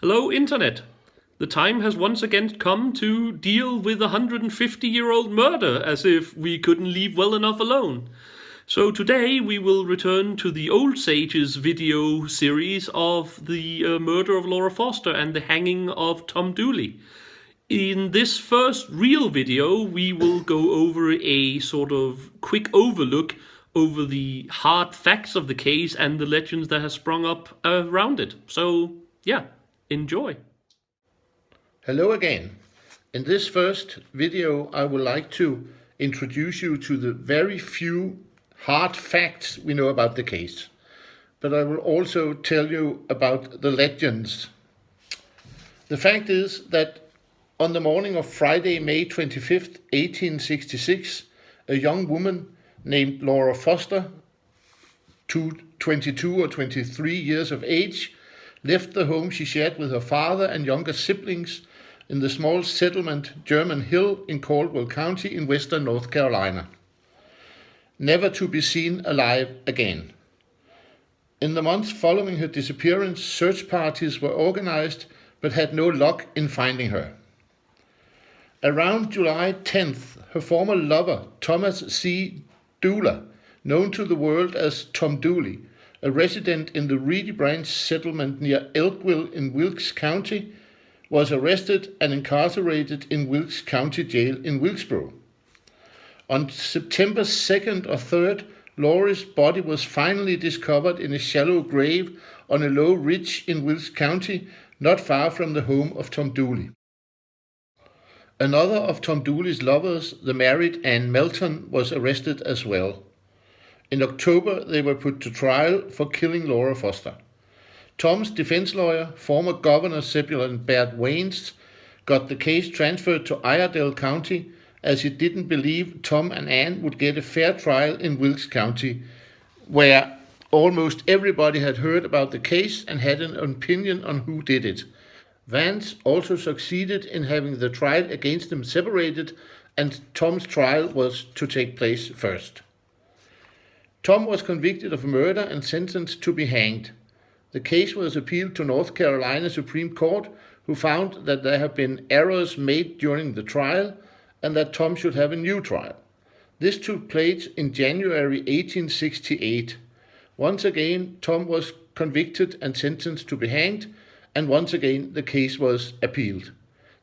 Hello, Internet. The time has once again come to deal with a 150-year-old murder as if we couldn't leave well enough alone. So today we will return to the Old Sages video series of the murder of Laura Foster and the hanging of Tom Dooley. In this first real video, we will go over a sort of quick overlook over the hard facts of the case and the legends that have sprung up around it. So, yeah, enjoy. Hello again. In this first video, I would like to introduce you to the very few hard facts we know about the case. But I will also tell you about the legends. The fact is that on the morning of Friday, May 25th, 1866, a young woman named Laura Foster, 22 or 23 years of age, left the home she shared with her father and younger siblings in the small settlement German Hill in Caldwell County in western North Carolina, never to be seen alive again. In the months following her disappearance, search parties were organized but had no luck in finding her. Around July 10th, her former lover, Thomas C. Dooley, known to the world as Tom Dooley, a resident in the Reedy Branch settlement near Elkville in Wilkes County, was arrested and incarcerated in Wilkes County Jail in Wilkesboro. On September 2nd or 3rd, Laura's body was finally discovered in a shallow grave on a low ridge in Wilkes County, not far from the home of Tom Dooley. Another of Tom Dooley's lovers, the married Ann Melton, was arrested as well. In October, they were put to trial for killing Laura Foster. Tom's defense lawyer, former Governor Zebulon Baird Waynes, got the case transferred to Iredell County as he didn't believe Tom and Ann would get a fair trial in Wilkes County, where almost everybody had heard about the case and had an opinion on who did it. Vance also succeeded in having the trial against him separated, and Tom's trial was to take place first. Tom was convicted of murder and sentenced to be hanged. The case was appealed to North Carolina Supreme Court, who found that there had been errors made during the trial and that Tom should have a new trial. This took place in January 1868. Once again, Tom was convicted and sentenced to be hanged, and once again the case was appealed.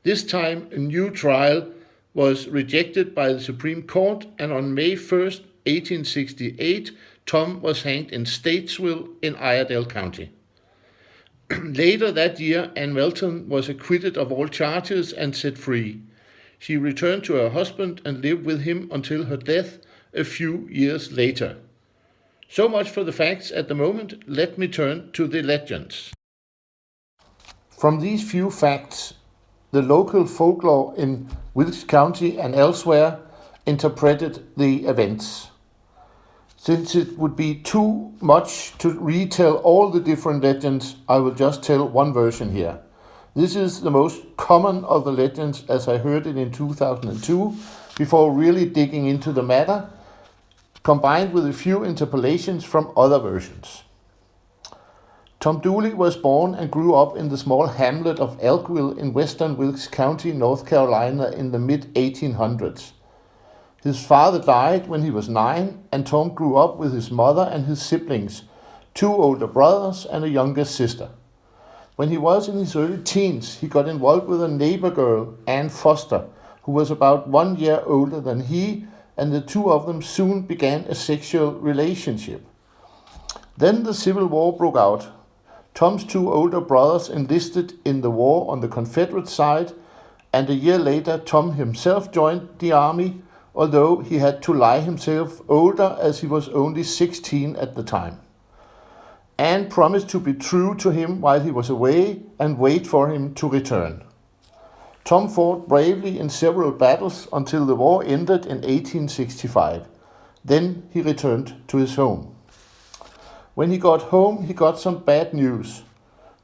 This time a new trial was rejected by the Supreme Court, and on May 1st, 1868, Tom was hanged in Statesville in Iredell County. Later that year, Ann Melton was acquitted of all charges and set free. She returned to her husband and lived with him until her death a few years later. So much for the facts at the moment. Let me turn to the legends. From these few facts, the local folklore in Wilkes County and elsewhere interpreted the events. Since it would be too much to retell all the different legends, I will just tell one version here. This is the most common of the legends as I heard it in 2002, before really digging into the matter, combined with a few interpolations from other versions. Tom Dooley was born and grew up in the small hamlet of Elkville in western Wilkes County, North Carolina in the mid-1800s. His father died when he was 9, and Tom grew up with his mother and his siblings, 2 older brothers and a younger sister. When he was in his early teens, he got involved with a neighbor girl, Ann Foster, who was about 1 year older than he, and the two of them soon began a sexual relationship. Then the Civil War broke out. Tom's 2 older brothers enlisted in the war on the Confederate side, and a year later Tom himself joined the army, although he had to lie himself older as he was only 16 at the time. Anne promised to be true to him while he was away and wait for him to return. Tom fought bravely in several battles until the war ended in 1865. Then he returned to his home. When he got home, he got some bad news.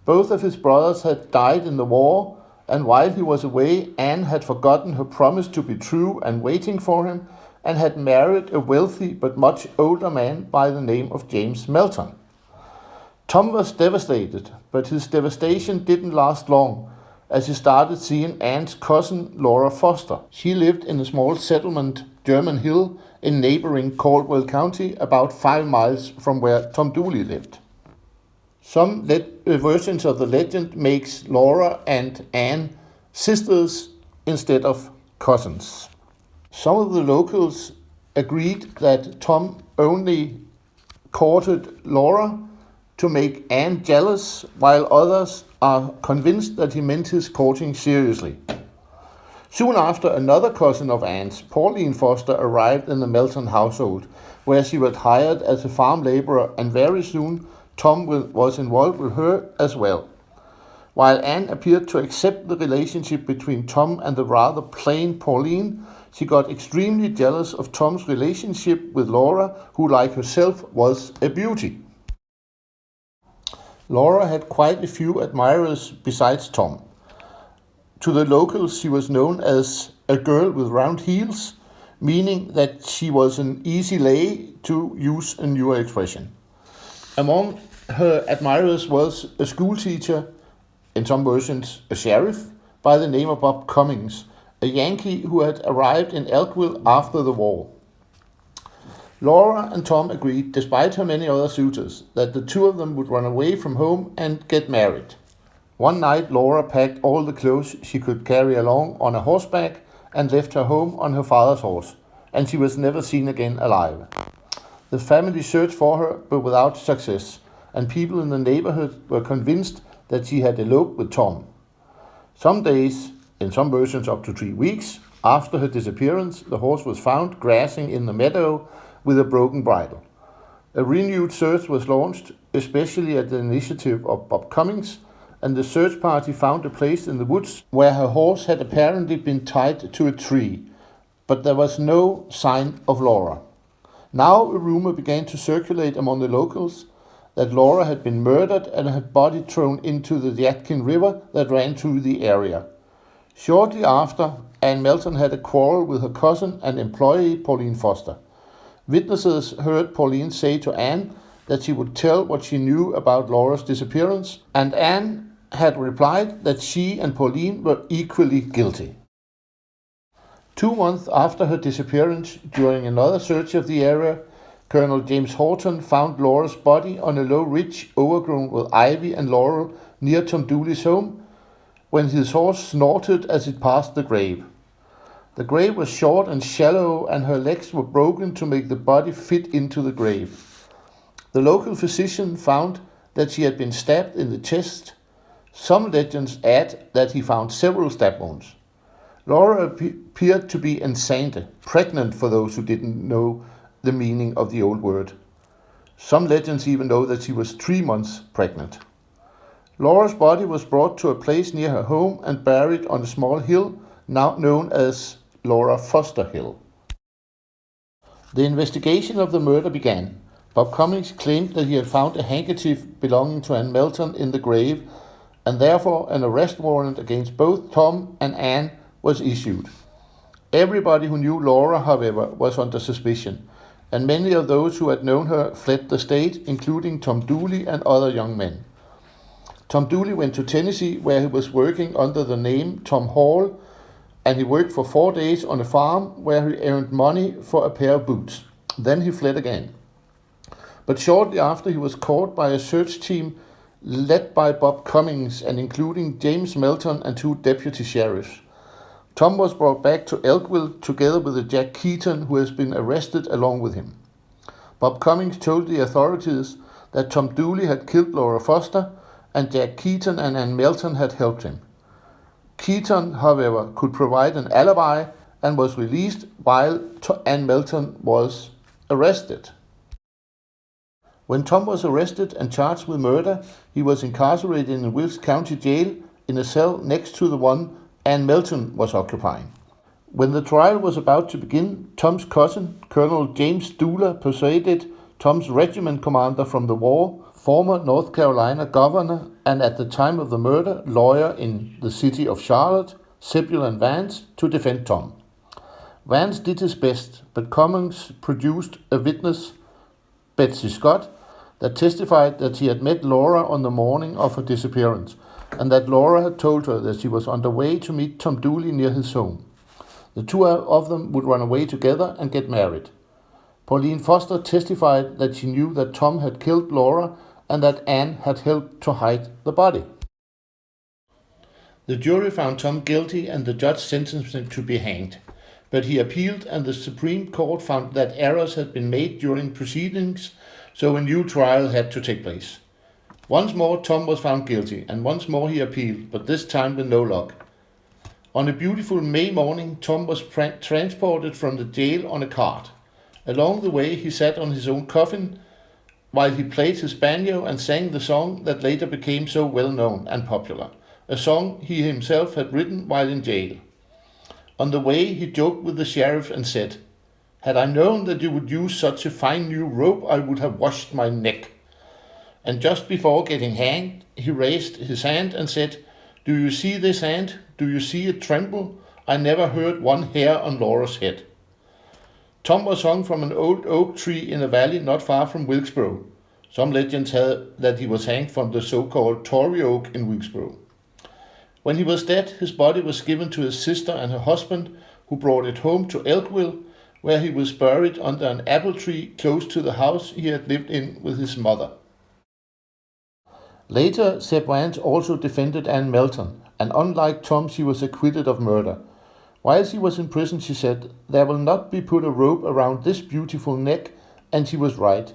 Both of his brothers had died in the war, and while he was away, Anne had forgotten her promise to be true and waiting for him, and had married a wealthy but much older man by the name of James Melton. Tom was devastated, but his devastation didn't last long, as he started seeing Anne's cousin Laura Foster. She lived in a small settlement, German Hill, in neighboring Caldwell County, about 5 miles from where Tom Dooley lived. Some versions of the legend makes Laura and Anne sisters instead of cousins. Some of the locals agreed that Tom only courted Laura to make Anne jealous, while others are convinced that he meant his courting seriously. Soon after, another cousin of Anne's, Pauline Foster, arrived in the Melton household, where she was hired as a farm laborer, and very soon Tom was involved with her as well. While Anne appeared to accept the relationship between Tom and the rather plain Pauline, she got extremely jealous of Tom's relationship with Laura, who, like herself, was a beauty. Laura had quite a few admirers besides Tom. To the locals, she was known as a girl with round heels, meaning that she was an easy lay, to use a newer expression. Among her admirers was a schoolteacher, in some versions a sheriff, by the name of Bob Cummings, a Yankee who had arrived in Elkville after the war. Laura and Tom agreed, despite her many other suitors, that the two of them would run away from home and get married. One night, Laura packed all the clothes she could carry along on a horseback and left her home on her father's horse, and she was never seen again alive. The family searched for her, but without success, and people in the neighborhood were convinced that she had eloped with Tom. Some days, in some versions up to 3 weeks, after her disappearance, the horse was found grazing in the meadow with a broken bridle. A renewed search was launched, especially at the initiative of Bob Cummings, and the search party found a place in the woods where her horse had apparently been tied to a tree, but there was no sign of Laura. Now a rumor began to circulate among the locals that Laura had been murdered and her body thrown into the Yadkin River that ran through the area. Shortly after, Anne Melton had a quarrel with her cousin and employee Pauline Foster. Witnesses heard Pauline say to Anne that she would tell what she knew about Laura's disappearance, and Anne had replied that she and Pauline were equally guilty. 2 months after her disappearance, during another search of the area, Colonel James Horton found Laura's body on a low ridge overgrown with ivy and laurel near Tom Dooley's home, when his horse snorted as it passed the grave. The grave was short and shallow, and her legs were broken to make the body fit into the grave. The local physician found that she had been stabbed in the chest. Some legends add that he found several stab wounds. Laura appeared to be enceinte, pregnant for those who didn't know the meaning of the old word. Some legends even know that she was 3 months pregnant. Laura's body was brought to a place near her home and buried on a small hill now known as Laura Foster Hill. The investigation of the murder began. Bob Cummings claimed that he had found a handkerchief belonging to Anne Melton in the grave, and therefore an arrest warrant against both Tom and Anne was issued. Everybody who knew Laura, however, was under suspicion, and many of those who had known her fled the state, including Tom Dooley and other young men. Tom Dooley went to Tennessee, where he was working under the name Tom Hall, and he worked for 4 days on a farm where he earned money for a pair of boots. Then he fled again. But shortly after, he was caught by a search team led by Bob Cummings and including James Melton and 2 deputy sheriffs. Tom was brought back to Elkville together with a Jack Keaton, who has been arrested along with him. Bob Cummings told the authorities that Tom Dooley had killed Laura Foster, and Jack Keaton and Anne Melton had helped him. Keaton, however, could provide an alibi and was released while Anne Melton was arrested. When Tom was arrested and charged with murder, he was incarcerated in Wilkes County Jail in a cell next to the one Anne Melton was occupying. When the trial was about to begin, Tom's cousin, Colonel James Dooley, persuaded Tom's regiment commander from the war, former North Carolina governor and at the time of the murder, lawyer in the city of Charlotte, Zebulon Vance, to defend Tom. Vance did his best, but Cummings produced a witness, Betsy Scott, that testified that he had met Laura on the morning of her disappearance, and that Laura had told her that she was on the way to meet Tom Dooley near his home. The two of them would run away together and get married. Pauline Foster testified that she knew that Tom had killed Laura and that Anne had helped to hide the body. The jury found Tom guilty and the judge sentenced him to be hanged, but he appealed and the Supreme Court found that errors had been made during proceedings, so a new trial had to take place. Once more Tom was found guilty, and once more he appealed, but this time with no luck. On a beautiful May morning, Tom was transported from the jail on a cart. Along the way he sat on his own coffin while he played his banjo and sang the song that later became so well known and popular, a song he himself had written while in jail. On the way he joked with the sheriff and said, "Had I known that you would use such a fine new rope, I would have washed my neck." And just before getting hanged, he raised his hand and said, "Do you see this hand? Do you see it tremble? I never heard one hair on Laura's head." Tom was hung from an old oak tree in a valley not far from Wilkesboro. Some legends have that he was hanged from the so-called Tory Oak in Wilkesboro. When he was dead, his body was given to his sister and her husband, who brought it home to Elkville, where he was buried under an apple tree close to the house he had lived in with his mother. Later, Seb Vance also defended Anne Melton, and unlike Tom, she was acquitted of murder. While she was in prison, she said, "There will not be put a rope around this beautiful neck," and she was right.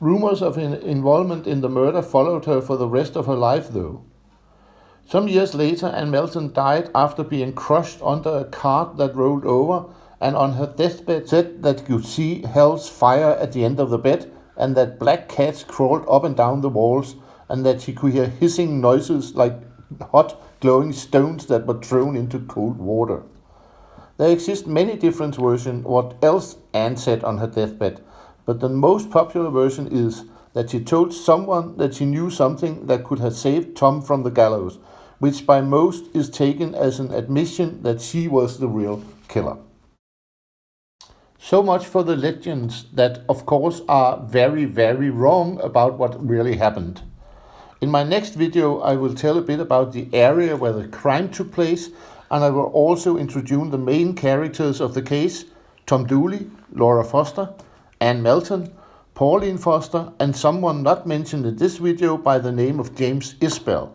Rumors of involvement in the murder followed her for the rest of her life, though. Some years later, Anne Melton died after being crushed under a cart that rolled over, and on her deathbed said that you could see hell's fire at the end of the bed, and that black cats crawled up and down the walls, and that she could hear hissing noises like hot, glowing stones that were thrown into cold water. There exist many different versions what else Anne said on her deathbed, but the most popular version is that she told someone that she knew something that could have saved Tom from the gallows, which by most is taken as an admission that she was the real killer. So much for the legends that, of course, are very, very wrong about what really happened. In my next video, I will tell a bit about the area where the crime took place, and I will also introduce the main characters of the case: Tom Dooley, Laura Foster, Anne Melton, Pauline Foster, and someone not mentioned in this video by the name of James Isbell.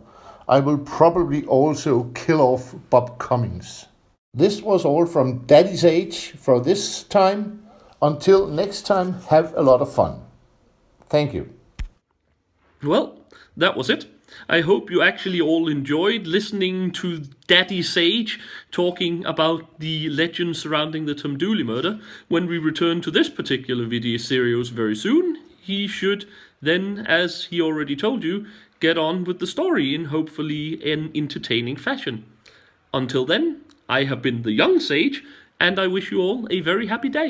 I will probably also kill off Bob Cummings. This was all from Daddy's Age for this time. Until next time, have a lot of fun. Thank you. Well, that was it. I hope you actually all enjoyed listening to Daddy Sage talking about the legends surrounding the Tom Dooley murder. When we return to this particular video series very soon, he should then, as he already told you, get on with the story in hopefully an entertaining fashion. Until then, I have been the young sage, and I wish you all a very happy day.